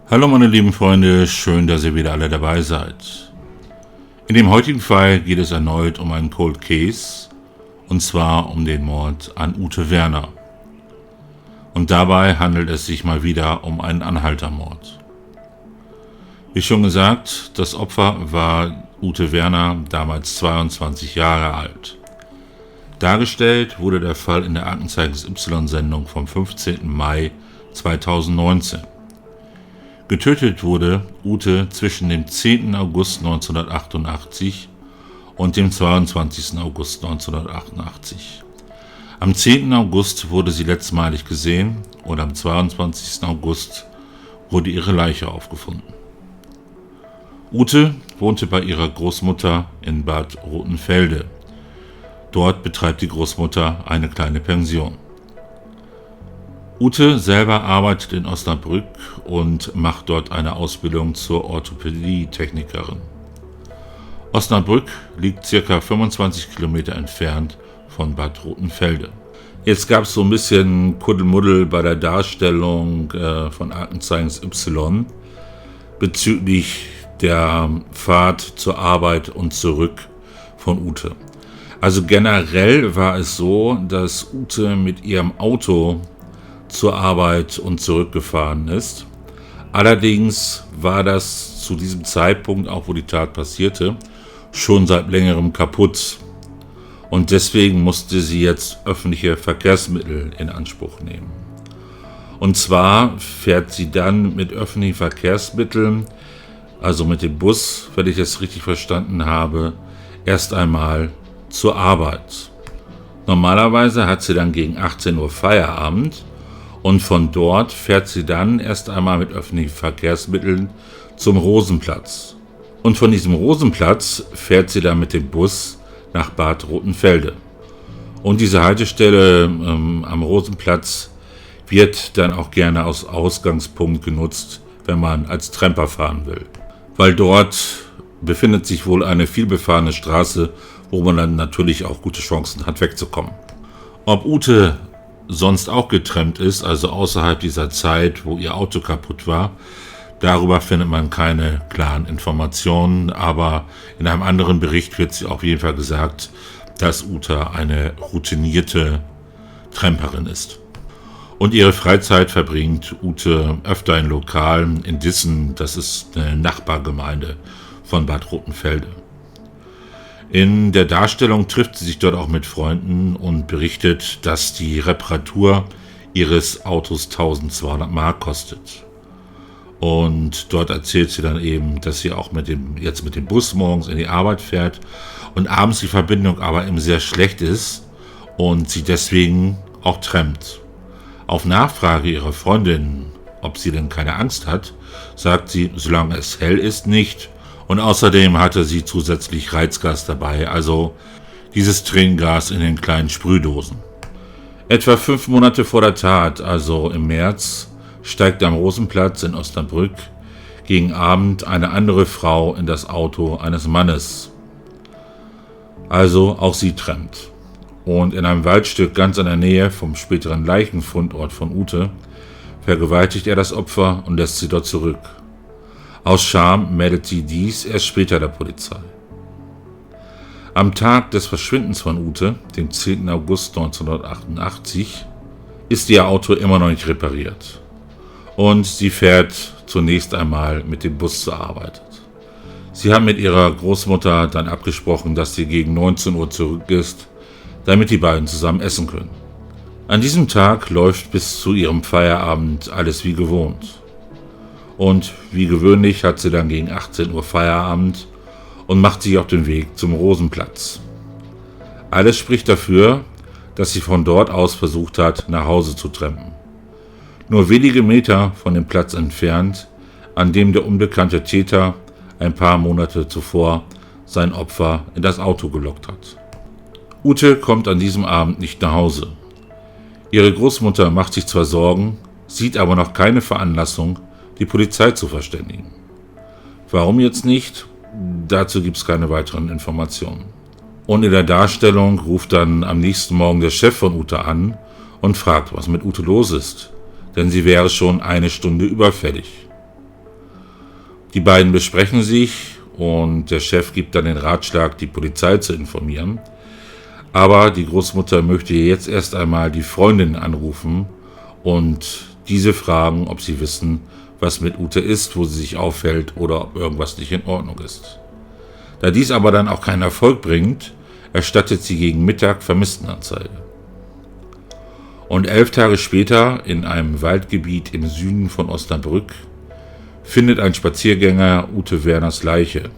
Hallo meine lieben Freunde, schön, dass ihr wieder alle dabei seid. In dem heutigen Fall geht es erneut um einen Cold Case, und zwar um den Mord an Ute Werner. Und dabei handelt es sich mal wieder um einen Anhaltermord. Wie schon gesagt, das Opfer war Ute Werner, damals 22 Jahre alt. Dargestellt wurde der Fall in der Aktenzeichen XY-Sendung vom 15. Mai 2019. Getötet wurde Ute zwischen dem 10. August 1988 und dem 22. August 1988. Am 10. August wurde sie letztmalig gesehen und am 22. August wurde ihre Leiche aufgefunden. Ute wohnte bei ihrer Großmutter in Bad Rotenfelde. Dort betreibt die Großmutter eine kleine Pension. Ute selber arbeitet in Osnabrück und macht dort eine Ausbildung zur Orthopädie-Technikerin. Osnabrück liegt ca. 25 Kilometer entfernt von Bad Rotenfelde. Jetzt gab es so ein bisschen Kuddelmuddel bei der Darstellung von Aktenzeichen Y bezüglich der Fahrt zur Arbeit und zurück von Ute. Also generell war es so, dass Ute mit ihrem Auto zur Arbeit und zurückgefahren ist. Allerdings war das zu diesem Zeitpunkt, auch wo die Tat passierte, schon seit längerem kaputt. Und deswegen musste sie jetzt öffentliche Verkehrsmittel in Anspruch nehmen. Und zwar fährt sie dann mit öffentlichen Verkehrsmitteln, also mit dem Bus, wenn ich es richtig verstanden habe, erst einmal zur Arbeit. Normalerweise hat sie dann gegen 18 Uhr Feierabend. Und von dort fährt sie dann erst einmal mit öffentlichen Verkehrsmitteln zum Rosenplatz. Und von diesem Rosenplatz fährt sie dann mit dem Bus nach Bad Rotenfelde. Und diese Haltestelle am Rosenplatz wird dann auch gerne als Ausgangspunkt genutzt, wenn man als Tramper fahren will. Weil dort befindet sich wohl eine vielbefahrene Straße, wo man dann natürlich auch gute Chancen hat, wegzukommen. Ob Ute sonst auch getrennt ist, also außerhalb dieser Zeit, wo ihr Auto kaputt war, darüber findet man keine klaren Informationen, aber in einem anderen Bericht wird sie auf jeden Fall gesagt, dass Ute eine routinierte Tramperin ist. Und ihre Freizeit verbringt Ute öfter in Lokalen in Dissen, das ist eine Nachbargemeinde von Bad Rotenfelde. In der Darstellung trifft sie sich dort auch mit Freunden und berichtet, dass die Reparatur ihres Autos 1200 Mark kostet. Und dort erzählt sie dann eben, dass sie auch mit dem Bus morgens in die Arbeit fährt und abends die Verbindung aber eben sehr schlecht ist und sie deswegen auch trampt. Auf Nachfrage ihrer Freundin, ob sie denn keine Angst hat, sagt sie, solange es hell ist, nicht. Und außerdem hatte sie zusätzlich Reizgas dabei, also dieses Tränengas in den kleinen Sprühdosen. Etwa 5 Monate vor der Tat, also im März, steigt am Rosenplatz in Osnabrück gegen Abend eine andere Frau in das Auto eines Mannes. Also auch sie trampt. Und in einem Waldstück ganz in der Nähe vom späteren Leichenfundort von Ute vergewaltigt er das Opfer und lässt sie dort zurück. Aus Scham meldet sie dies erst später der Polizei. Am Tag des Verschwindens von Ute, dem 10. August 1988, ist ihr Auto immer noch nicht repariert. Und sie fährt zunächst einmal mit dem Bus zur Arbeit. Sie haben mit ihrer Großmutter dann abgesprochen, dass sie gegen 19 Uhr zurück ist, damit die beiden zusammen essen können. An diesem Tag läuft bis zu ihrem Feierabend alles wie gewohnt. Und wie gewöhnlich hat sie dann gegen 18 Uhr Feierabend und macht sich auf den Weg zum Rosenplatz. Alles spricht dafür, dass sie von dort aus versucht hat, nach Hause zu trampen. Nur wenige Meter von dem Platz entfernt, an dem der unbekannte Täter ein paar Monate zuvor sein Opfer in das Auto gelockt hat. Ute kommt an diesem Abend nicht nach Hause. Ihre Großmutter macht sich zwar Sorgen, sieht aber noch keine Veranlassung, die Polizei zu verständigen. Warum jetzt nicht? Dazu gibt es keine weiteren Informationen. Und in der Darstellung ruft dann am nächsten Morgen der Chef von Ute an und fragt, was mit Ute los ist, denn sie wäre schon eine Stunde überfällig. Die beiden besprechen sich und der Chef gibt dann den Ratschlag, die Polizei zu informieren. Aber die Großmutter möchte jetzt erst einmal die Freundin anrufen und diese fragen, ob sie wissen, was mit Ute ist, wo sie sich aufhält oder ob irgendwas nicht in Ordnung ist. Da dies aber dann auch keinen Erfolg bringt, erstattet sie gegen Mittag Vermisstenanzeige. Und 11 Tage später, in einem Waldgebiet im Süden von Osnabrück, findet ein Spaziergänger Ute Werners Leiche,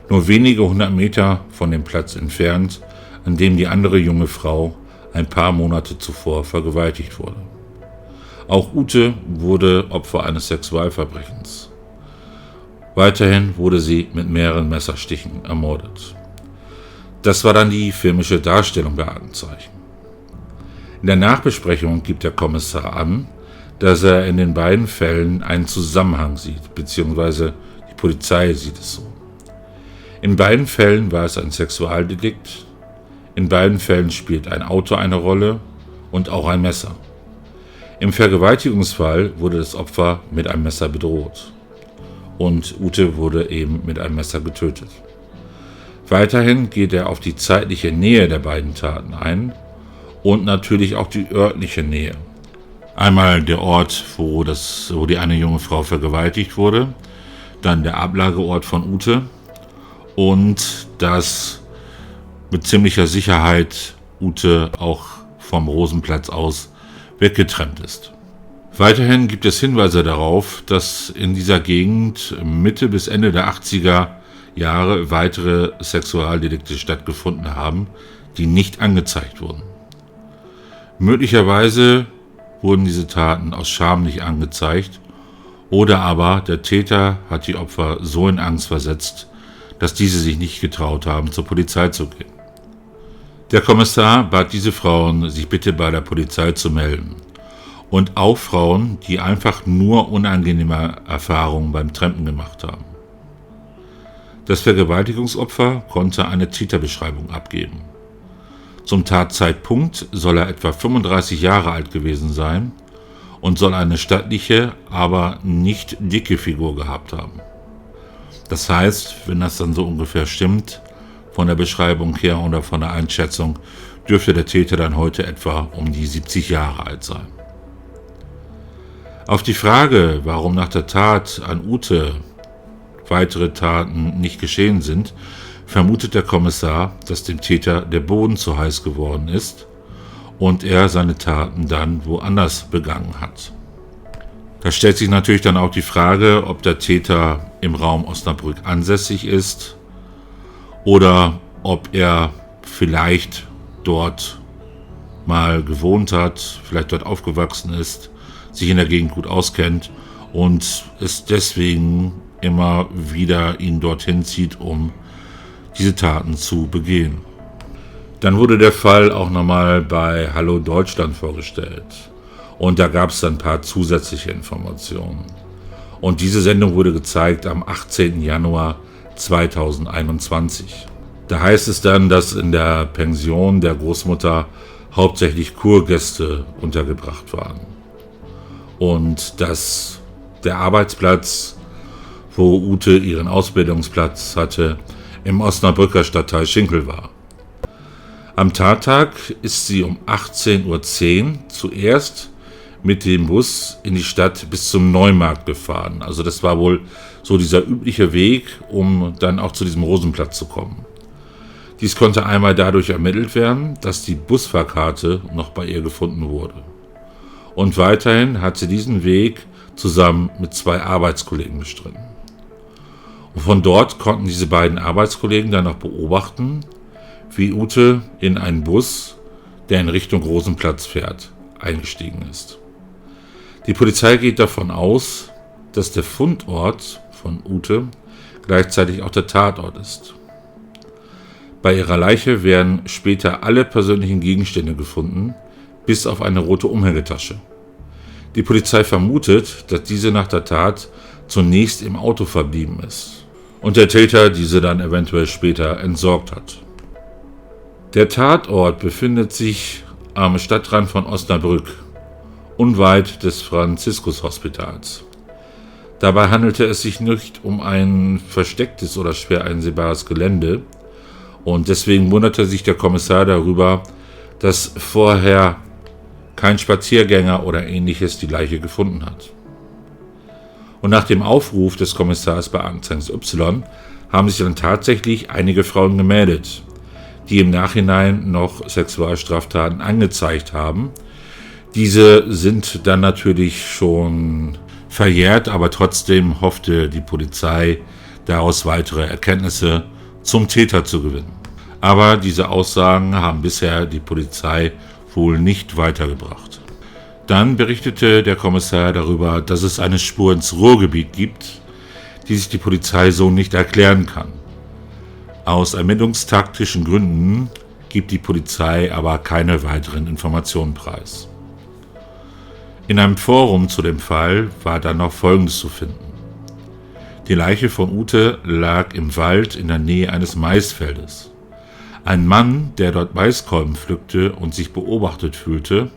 nur wenige 100 Meter von dem Platz entfernt, an dem die andere junge Frau ein paar Monate zuvor vergewaltigt wurde. Auch Ute wurde Opfer eines Sexualverbrechens. Weiterhin wurde sie mit mehreren Messerstichen ermordet. Das war dann die filmische Darstellung der Aktenzeichen. In der Nachbesprechung gibt der Kommissar an, dass er in den beiden Fällen einen Zusammenhang sieht, beziehungsweise die Polizei sieht es so. In beiden Fällen war es ein Sexualdelikt, in beiden Fällen spielt ein Auto eine Rolle und auch ein Messer. Im Vergewaltigungsfall wurde das Opfer mit einem Messer bedroht und Ute wurde eben mit einem Messer getötet. Weiterhin geht er auf die zeitliche Nähe der beiden Taten ein und natürlich auch die örtliche Nähe. Einmal der Ort, wo die eine junge Frau vergewaltigt wurde, dann der Ablageort von Ute und dass mit ziemlicher Sicherheit Ute auch vom Rosenplatz aus weggetrennt ist. Weiterhin gibt es Hinweise darauf, dass in dieser Gegend Mitte bis Ende der 80er Jahre weitere Sexualdelikte stattgefunden haben, die nicht angezeigt wurden. Möglicherweise wurden diese Taten aus Scham nicht angezeigt oder aber der Täter hat die Opfer so in Angst versetzt, dass diese sich nicht getraut haben, zur Polizei zu gehen. Der Kommissar bat diese Frauen, sich bitte bei der Polizei zu melden. Und auch Frauen, die einfach nur unangenehme Erfahrungen beim Trampen gemacht haben. Das Vergewaltigungsopfer konnte eine Täterbeschreibung abgeben. Zum Tatzeitpunkt soll er etwa 35 Jahre alt gewesen sein und soll eine stattliche, aber nicht dicke Figur gehabt haben. Das heißt, wenn das dann so ungefähr stimmt, von der Beschreibung her oder von der Einschätzung, dürfte der Täter dann heute etwa um die 70 Jahre alt sein. Auf die Frage, warum nach der Tat an Ute weitere Taten nicht geschehen sind, vermutet der Kommissar, dass dem Täter der Boden zu heiß geworden ist und er seine Taten dann woanders begangen hat. Da stellt sich natürlich dann auch die Frage, ob der Täter im Raum Osnabrück ansässig ist oder ob er vielleicht dort mal gewohnt hat, vielleicht dort aufgewachsen ist, sich in der Gegend gut auskennt und es deswegen immer wieder ihn dorthin zieht, um diese Taten zu begehen. Dann wurde der Fall auch nochmal bei Hallo Deutschland vorgestellt und da gab es dann ein paar zusätzliche Informationen. Und diese Sendung wurde gezeigt am 18. Januar 2021. Da heißt es dann, dass in der Pension der Großmutter hauptsächlich Kurgäste untergebracht waren. Und dass der Arbeitsplatz, wo Ute ihren Ausbildungsplatz hatte, im Osnabrücker Stadtteil Schinkel war. Am Tattag ist sie um 18:10 Uhr zuerst mit dem Bus in die Stadt bis zum Neumarkt gefahren. Also das war wohl so dieser übliche Weg, um dann auch zu diesem Rosenplatz zu kommen. Dies konnte einmal dadurch ermittelt werden, dass die Busfahrkarte noch bei ihr gefunden wurde. Und weiterhin hat sie diesen Weg zusammen mit 2 Arbeitskollegen bestritten. Und von dort konnten diese beiden Arbeitskollegen dann noch beobachten, wie Ute in einen Bus, der in Richtung Rosenplatz fährt, eingestiegen ist. Die Polizei geht davon aus, dass der Fundort von Ute gleichzeitig auch der Tatort ist. Bei ihrer Leiche werden später alle persönlichen Gegenstände gefunden, bis auf eine rote Umhängetasche. Die Polizei vermutet, dass diese nach der Tat zunächst im Auto verblieben ist und der Täter diese dann eventuell später entsorgt hat. Der Tatort befindet sich am Stadtrand von Osnabrück, unweit des Franziskus-Hospitals. Dabei handelte es sich nicht um ein verstecktes oder schwer einsehbares Gelände und deswegen wunderte sich der Kommissar darüber, dass vorher kein Spaziergänger oder ähnliches die Leiche gefunden hat. Und nach dem Aufruf des Kommissars bei Aktenzeichen Y haben sich dann tatsächlich einige Frauen gemeldet, die im Nachhinein noch Sexualstraftaten angezeigt haben. Diese sind dann natürlich schon verjährt, aber trotzdem hoffte die Polizei, daraus weitere Erkenntnisse zum Täter zu gewinnen. Aber diese Aussagen haben bisher die Polizei wohl nicht weitergebracht. Dann berichtete der Kommissar darüber, dass es eine Spur ins Ruhrgebiet gibt, die sich die Polizei so nicht erklären kann. Aus ermittlungstaktischen Gründen gibt die Polizei aber keine weiteren Informationen preis. In einem Forum zu dem Fall war dann noch Folgendes zu finden. Die Leiche von Ute lag im Wald in der Nähe eines Maisfeldes. Ein Mann, der dort Maiskolben pflückte und sich beobachtet fühlte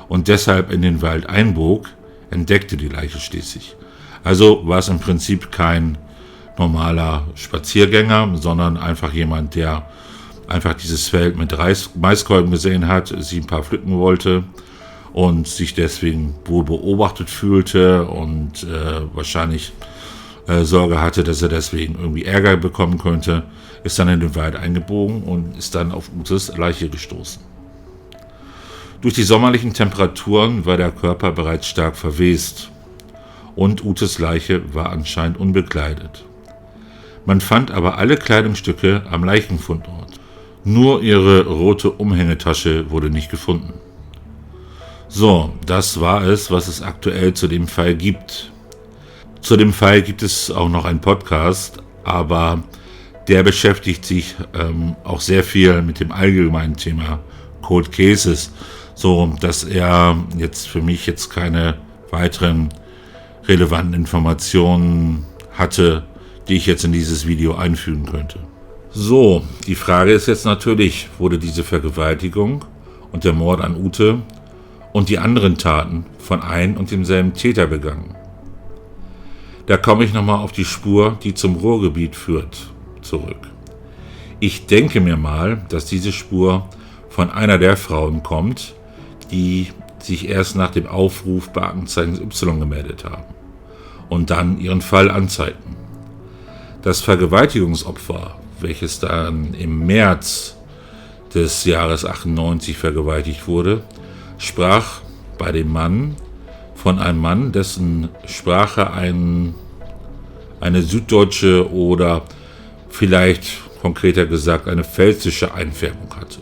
und deshalb in den Wald einbog, entdeckte die Leiche schließlich. Also war es im Prinzip kein normaler Spaziergänger, sondern einfach jemand, der einfach dieses Feld mit Maiskolben gesehen hat, sie ein paar pflücken wollte und sich deswegen wohl beobachtet fühlte und wahrscheinlich Sorge hatte, dass er deswegen irgendwie Ärger bekommen könnte, ist dann in den Wald eingebogen und ist dann auf Utes Leiche gestoßen. Durch die sommerlichen Temperaturen war der Körper bereits stark verwest und Utes Leiche war anscheinend unbekleidet. Man fand aber alle Kleidungsstücke am Leichenfundort. Nur ihre rote Umhängetasche wurde nicht gefunden. So, das war es, was es aktuell zu dem Fall gibt. Zu dem Fall gibt es auch noch einen Podcast, aber der beschäftigt sich auch sehr viel mit dem allgemeinen Thema Cold Cases, so dass er jetzt für mich jetzt keine weiteren relevanten Informationen hatte, die ich jetzt in dieses Video einfügen könnte. So, die Frage ist jetzt natürlich, wurde diese Vergewaltigung und der Mord an Ute und die anderen Taten von ein und demselben Täter begangen? Da komme ich nochmal auf die Spur, die zum Ruhrgebiet führt, zurück. Ich denke mir mal, dass diese Spur von einer der Frauen kommt, die sich erst nach dem Aufruf bei Aktenzeichen Y gemeldet haben und dann ihren Fall anzeigten. Das Vergewaltigungsopfer, welches dann im März des Jahres 98 vergewaltigt wurde, sprach bei dem Mann von einem Mann, dessen Sprache eine süddeutsche oder vielleicht konkreter gesagt eine pfälzische Einfärbung hatte.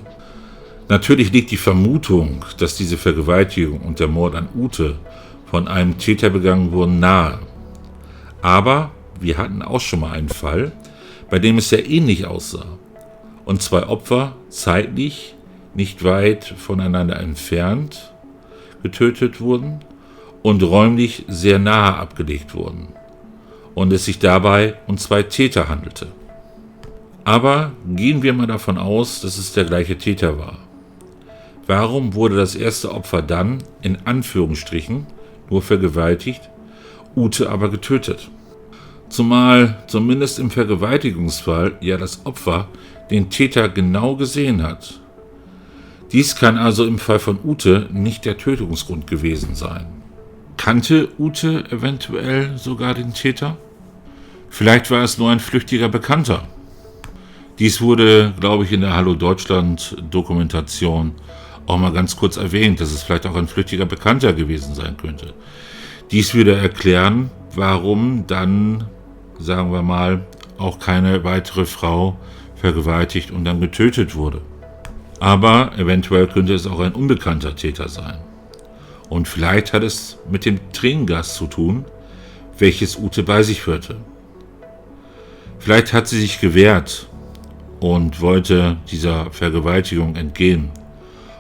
Natürlich liegt die Vermutung, dass diese Vergewaltigung und der Mord an Ute von einem Täter begangen wurden, nahe. Aber wir hatten auch schon mal einen Fall, bei dem es ja ähnlich aussah und zwei Opfer zeitlich nicht weit voneinander entfernt getötet wurden und räumlich sehr nahe abgelegt wurden und es sich dabei um zwei Täter handelte. Aber gehen wir mal davon aus, dass es der gleiche Täter war. Warum wurde das erste Opfer dann, in Anführungsstrichen, nur vergewaltigt, Ute aber getötet? Zumal zumindest im Vergewaltigungsfall ja das Opfer den Täter genau gesehen hat. Dies kann also im Fall von Ute nicht der Tötungsgrund gewesen sein. Kannte Ute eventuell sogar den Täter? Vielleicht war es nur ein flüchtiger Bekannter. Dies wurde, glaube ich, in der Hallo Deutschland Dokumentation auch mal ganz kurz erwähnt, dass es vielleicht auch ein flüchtiger Bekannter gewesen sein könnte. Dies würde erklären, warum dann, sagen wir mal, auch keine weitere Frau vergewaltigt und dann getötet wurde. Aber eventuell könnte es auch ein unbekannter Täter sein. Und vielleicht hat es mit dem Tränengas zu tun, welches Ute bei sich führte. Vielleicht hat sie sich gewehrt und wollte dieser Vergewaltigung entgehen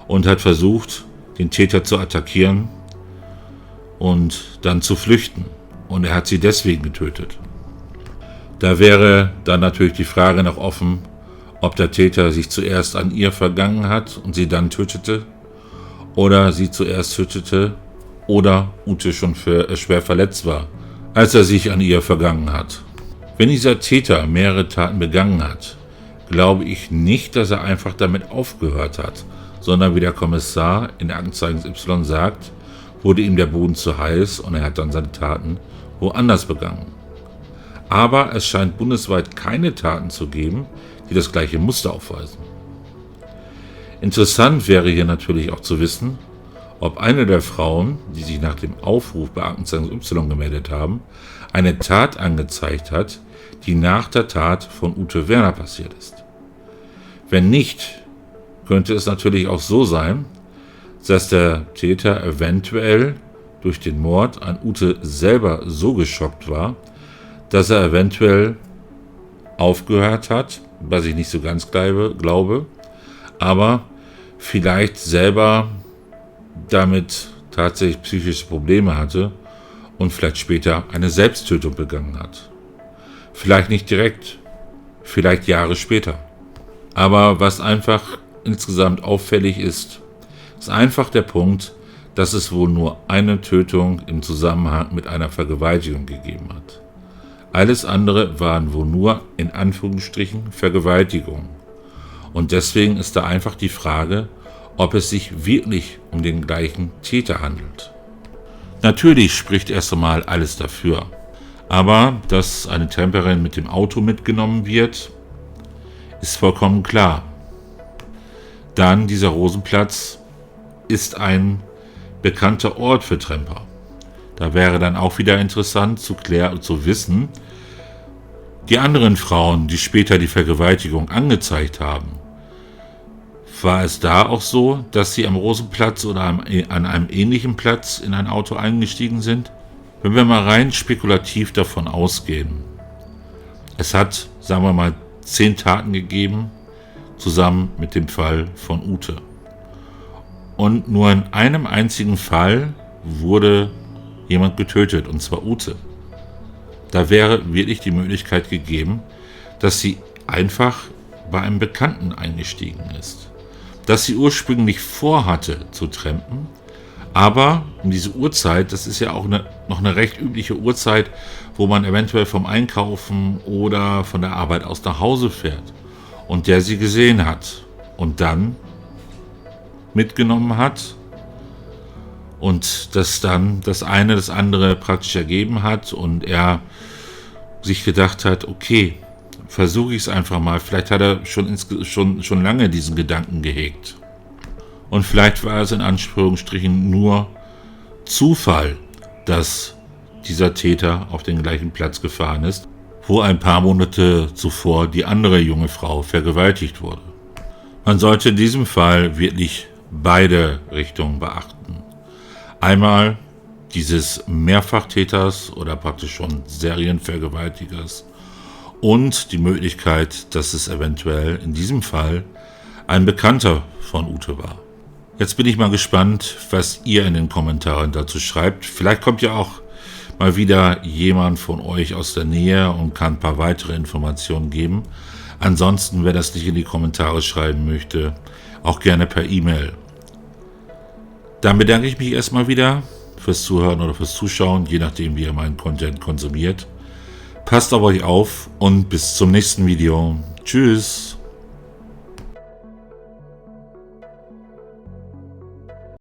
und hat versucht, den Täter zu attackieren und dann zu flüchten. Und er hat sie deswegen getötet. Da wäre dann natürlich die Frage noch offen, ob der Täter sich zuerst an ihr vergangen hat und sie dann tötete oder sie zuerst tötete oder Ute schon schwer verletzt war, als er sich an ihr vergangen hat. Wenn dieser Täter mehrere Taten begangen hat, glaube ich nicht, dass er einfach damit aufgehört hat, sondern wie der Kommissar in Aktenzeichen Y sagt, wurde ihm der Boden zu heiß und er hat dann seine Taten woanders begangen. Aber es scheint bundesweit keine Taten zu geben, die das gleiche Muster aufweisen. Interessant wäre hier natürlich auch zu wissen, ob eine der Frauen, die sich nach dem Aufruf bei Aktenzeichen Y gemeldet haben, eine Tat angezeigt hat, die nach der Tat von Ute Werner passiert ist. Wenn nicht, könnte es natürlich auch so sein, dass der Täter eventuell durch den Mord an Ute selber so geschockt war, dass er eventuell aufgehört hat, was ich nicht so ganz glaube, aber vielleicht selber damit tatsächlich psychische Probleme hatte und vielleicht später eine Selbsttötung begangen hat. Vielleicht nicht direkt, vielleicht Jahre später. Aber was einfach insgesamt auffällig ist, ist einfach der Punkt, dass es wohl nur eine Tötung im Zusammenhang mit einer Vergewaltigung gegeben hat. Alles andere waren wohl nur in Anführungsstrichen Vergewaltigungen. Und deswegen ist da einfach die Frage, ob es sich wirklich um den gleichen Täter handelt. Natürlich spricht erst einmal alles dafür. Aber dass eine Camperin mit dem Auto mitgenommen wird, ist vollkommen klar. Dann dieser Rosenplatz ist ein bekannter Ort für Tramper. Da wäre dann auch wieder interessant zu wissen, die anderen Frauen, die später die Vergewaltigung angezeigt haben, war es da auch so, dass sie am Rosenplatz oder an einem ähnlichen Platz in ein Auto eingestiegen sind? Wenn wir mal rein spekulativ davon ausgehen, es hat, sagen wir mal, 10 Taten gegeben, zusammen mit dem Fall von Ute. Und nur in einem einzigen Fall wurde jemand getötet, und zwar Ute. Da wäre wirklich die Möglichkeit gegeben, dass sie einfach bei einem Bekannten eingestiegen ist. Dass sie ursprünglich vorhatte zu trampen, aber um diese Uhrzeit, das ist ja auch noch eine recht übliche Uhrzeit, wo man eventuell vom Einkaufen oder von der Arbeit aus nach Hause fährt und der sie gesehen hat und dann mitgenommen hat und das dann das eine das andere praktisch ergeben hat und er sich gedacht hat, okay, versuche ich es einfach mal. Vielleicht hat er schon lange diesen Gedanken gehegt. Und vielleicht war es in Anführungsstrichen nur Zufall, dass dieser Täter auf den gleichen Platz gefahren ist, wo ein paar Monate zuvor die andere junge Frau vergewaltigt wurde. Man sollte in diesem Fall wirklich beide Richtungen beachten. Einmal dieses Mehrfachtäters oder praktisch schon Serienvergewaltigers und die Möglichkeit, dass es eventuell in diesem Fall ein Bekannter von Ute war. Jetzt bin ich mal gespannt, was ihr in den Kommentaren dazu schreibt. Vielleicht kommt ja auch mal wieder jemand von euch aus der Nähe und kann ein paar weitere Informationen geben. Ansonsten, wer das nicht in die Kommentare schreiben möchte, auch gerne per E-Mail. Dann bedanke ich mich erstmal wieder fürs Zuhören oder fürs Zuschauen, je nachdem, wie ihr meinen Content konsumiert. Passt auf euch auf und bis zum nächsten Video. Tschüss!